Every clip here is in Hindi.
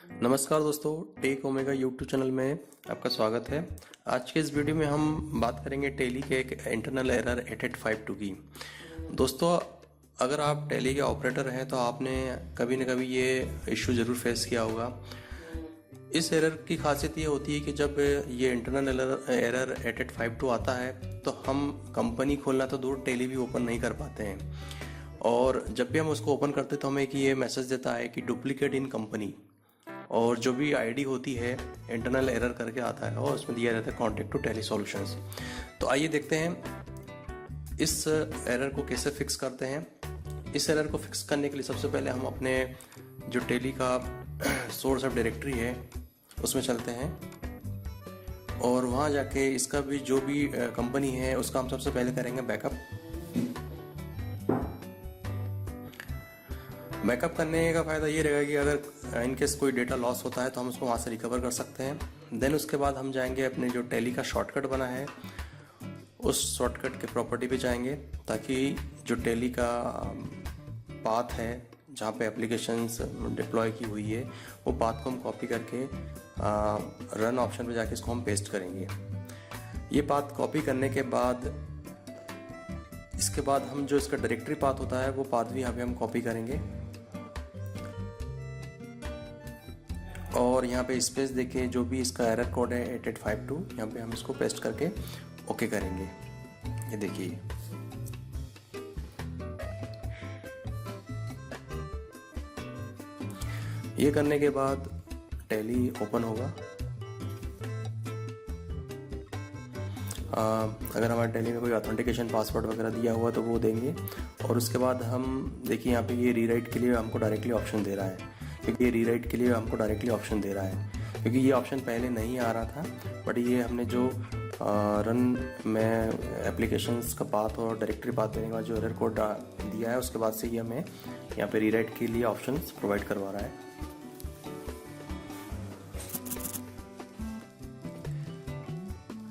नमस्कार दोस्तों, टेक ओमेगा यूट्यूब चैनल में आपका स्वागत है। आज के इस वीडियो में हम बात करेंगे टेली के एक इंटरनल एरर 8852 की। दोस्तों, अगर आप टेली के ऑपरेटर हैं तो आपने कभी न कभी ये इश्यू ज़रूर फेस किया होगा। इस एरर की खासियत ये होती है कि जब ये इंटरनल एरर 8852 आता है तो हम कंपनी खोलना तो दूर, टेली भी ओपन नहीं कर पाते हैं। और जब भी हम उसको ओपन करते तो हमें कि ये मैसेज देता है कि डुप्लीकेट इन कंपनी, और जो भी आईडी होती है इंटरनल एरर करके आता है और उसमें दिया रहता है कॉन्टेक्ट टू टेली सॉल्यूशंस। तो आइए देखते हैं इस एरर को कैसे फिक्स करते हैं। इस एरर को फिक्स करने के लिए सबसे पहले हम अपने जो टेली का सोर्स ऑफ डायरेक्टरी है उसमें चलते हैं और वहाँ जाके इसका भी जो भी कंपनी है उसका हम सबसे पहले करेंगे बैकअप करने का फ़ायदा ये रहेगा कि अगर इनकेस कोई डेटा लॉस होता है तो हम उसको वहाँ से रिकवर कर सकते हैं। देन उसके बाद हम जाएंगे अपने जो टेली का शॉर्टकट बना है उस शॉर्टकट के प्रॉपर्टी पे जाएंगे, ताकि जो टेली का पाथ है जहाँ पे एप्लीकेशंस डिप्लॉय की हुई है वो पाथ को हम कॉपी करके रन ऑप्शन पे जाके इसको हम पेस्ट करेंगे। ये पाथ कॉपी करने के बाद इसके बाद हम जो इसका डायरेक्टरी पाथ होता है वो पाथ भी यहाँ पे हम कॉपी करेंगे और यहाँ पे स्पेस देके जो भी इसका एरर कोड है 8852 यहाँ पे हम इसको पेस्ट करके ओके करेंगे। ये देखिए, ये करने के बाद टेली ओपन होगा। अगर हमारे टेली में कोई ऑथेंटिकेशन पासवर्ड वगैरह दिया हुआ तो वो देंगे और उसके बाद हम देखिए यहाँ पे ये रीराइट के लिए हमको डायरेक्टली ऑप्शन दे रहा है, क्योंकि ये रीराइट के लिए हमको डायरेक्टली ऑप्शन दे रहा है, क्योंकि ये ऑप्शन पहले नहीं आ रहा था। बट ये हमने जो रन में एप्लीकेशंस का पाथ और डायरेक्टरी पाथ देने का जो एरर कोड दिया है उसके बाद से ये हमें यहाँ पे रीराइट के लिए ऑप्शन प्रोवाइड करवा रहा है।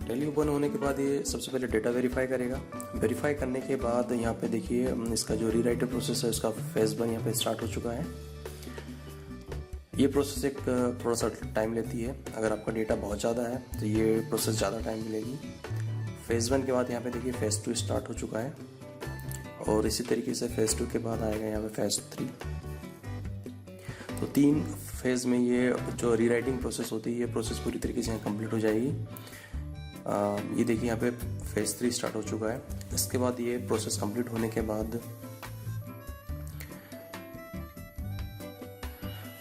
टेली ओपन होने के बाद ये सबसे पहले डेटा वेरीफाई करेगा। वेरीफाई करने के बाद यहाँ पे देखिए इसका जो रीराइटर प्रोसेस है उसका फेज 1 यहाँ पे स्टार्ट हो चुका है। ये प्रोसेस एक थोड़ा सा टाइम लेती है। अगर आपका डेटा बहुत ज़्यादा है तो ये प्रोसेस ज़्यादा टाइम लेगी। फेज़ 1 के बाद यहाँ पे देखिए फेज़ 2 स्टार्ट हो चुका है और इसी तरीके से फेज़ 2 के बाद आएगा यहाँ पे फेज़ 3। तो 3 फेज़ में ये जो रीराइटिंग प्रोसेस होती है ये प्रोसेस पूरी तरीके से कंप्लीट हो जाएगी। ये देखिए यहाँ पे फेज़ 3 स्टार्ट हो चुका है। इसके बाद ये प्रोसेस कंप्लीट होने के बाद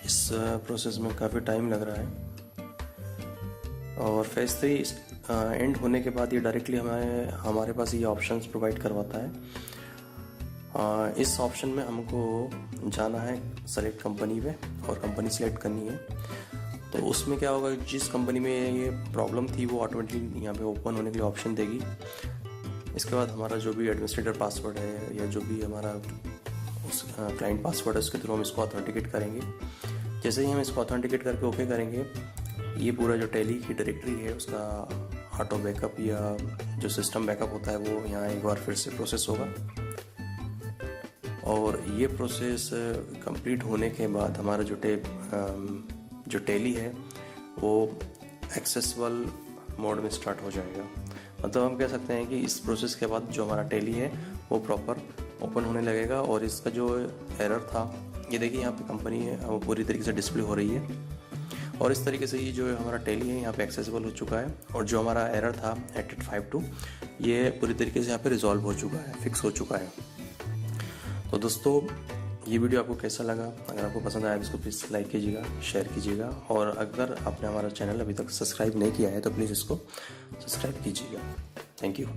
इस प्रोसेस में काफ़ी टाइम लग रहा है और फेज़ 3 एंड होने के बाद ये डायरेक्टली हमारे पास ये ऑप्शंस प्रोवाइड करवाता है। इस ऑप्शन में हमको जाना है सेलेक्ट कंपनी पे और कंपनी सेलेक्ट करनी है। तो उसमें क्या होगा, जिस कंपनी में ये प्रॉब्लम थी वो ऑटोमेटिकली यहाँ पे ओपन होने के लिए ऑप्शन देगी। इसके बाद हमारा जो भी एडमिनिस्ट्रेटर पासवर्ड है या जो भी हमारा उस क्लाइंट पासवर्ड है उसके थ्रू हम इसको ऑथेंटिकेट करेंगे। जैसे ही हम इसको ऑथेंटिकेट करके ओके करेंगे, ये पूरा जो टेली की डायरेक्टरी है उसका ऑटो बैकअप या जो सिस्टम बैकअप होता है वो यहाँ एक बार फिर से प्रोसेस होगा और ये प्रोसेस कंप्लीट होने के बाद हमारा जो टेली है वो एक्सेसिबल मोड में स्टार्ट हो जाएगा। मतलब हम कह सकते हैं कि इस प्रोसेस के बाद जो हमारा टेली है वो प्रॉपर ओपन होने लगेगा और इसका जो एरर था ये देखिए यहाँ पे कंपनी है वो पूरी तरीके से डिस्प्ले हो रही है और इस तरीके से ये जो हमारा टेली है यहाँ पे एक्सेसिबल हो चुका है और जो हमारा एरर था 8852 ये पूरी तरीके से यहाँ पे रिजॉल्व हो चुका है, फिक्स हो चुका है। तो दोस्तों, ये वीडियो आपको कैसा लगा? अगर आपको पसंद आया इसको प्लीज़ लाइक कीजिएगा, शेयर कीजिएगा और अगर आपने हमारा चैनल अभी तक सब्सक्राइब नहीं किया है तो प्लीज़ इसको सब्सक्राइब कीजिएगा। Thank you.